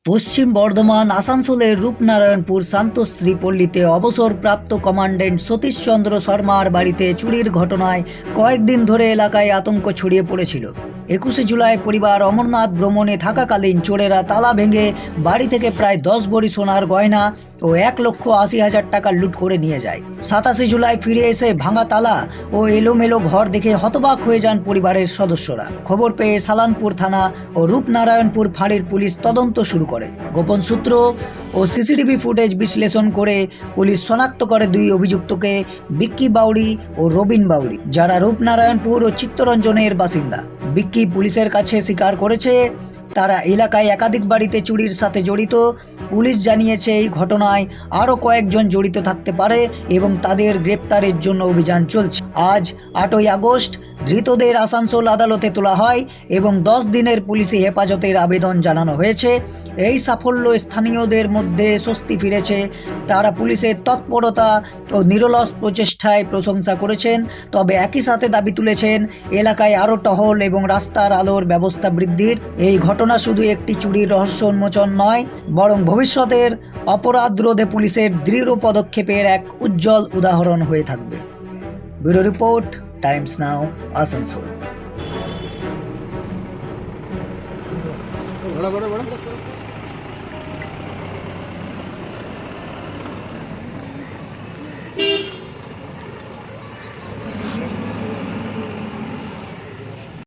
পশ্চিম বর্ধমান আসানসোলের রূপনারায়ণপুর শান্তশ্রী পল্লীতে অবসরপ্রাপ্ত কমান্ড্যান্ট সতীশচন্দ্র শর্মার বাড়িতে চুরির ঘটনায় কয়েকদিন ধরে এলাকায় আতঙ্ক ছড়িয়ে পড়েছিল। 21শে জুলাই পরিবার অমরনাথ ভ্রমণে থাকাকালীন চোরেরা তালা ভেঙে বাড়ি থেকে প্রায় 10 ভরি সোনার গয়না ও 1,80,000 টাকা লুট করে নিয়ে যায়। 27শে জুলাই ফিরে এসে ভাঙা তালা ও এলোমেলো ঘর দেখে হতবাক হয়ে যান পরিবারের সদস্যরা। খবর পেয়ে সালানপুর থানা ও রূপনারায়ণপুর ফাঁড়ির পুলিশ তদন্ত শুরু করে। গোপন সূত্র ও সিসিটিভি ফুটেজ বিশ্লেষণ করে পুলিশ শনাক্ত করে দুই অভিযুক্তকে, বিক্কি বাউরি ও রবিন বাউরি, যারা রূপনারায়ণপুর ও চিত্তরঞ্জনের বাসিন্দা। বিক্কি পুলিশের কাছে স্বীকার করেছে তারা এলাকায় একাধিক বাড়িতে চুরির সাথে জড়িত। পুলিশ জানিয়েছে এই ঘটনায় আরও কয়েকজন জড়িত থাকতে পারে এবং তাদের গ্রেপ্তারের জন্য অভিযান চলছে। আজ 8ই আগস্ট ধৃতদের আসানসোল আদালতে তোলা হয় এবং 10 দিনের পুলিশি হেফাজতের আবেদন জানানো হয়েছে। এই সাফল্য স্থানীয়দের মধ্যে স্বস্তি ফিরেছে। তারা পুলিশের তৎপরতা ও নিরলস প্রচেষ্টায় প্রশংসা করেছেন, তবে একই সাথে দাবি তুলেছেন এলাকায় আরও টহল এবং রাস্তার আলোর ব্যবস্থা বৃদ্ধির। এই ঘটনা শুধু একটি চুরির রহস্য উন্মোচন নয়, বরং ভবিষ্যতের অপরাধ রোধে পুলিশের দৃঢ় পদক্ষেপের এক উজ্জ্বল উদাহরণ হয়ে থাকবে। ব্যুরো রিপোর্ট, টাইমস নাও, আসানসোল।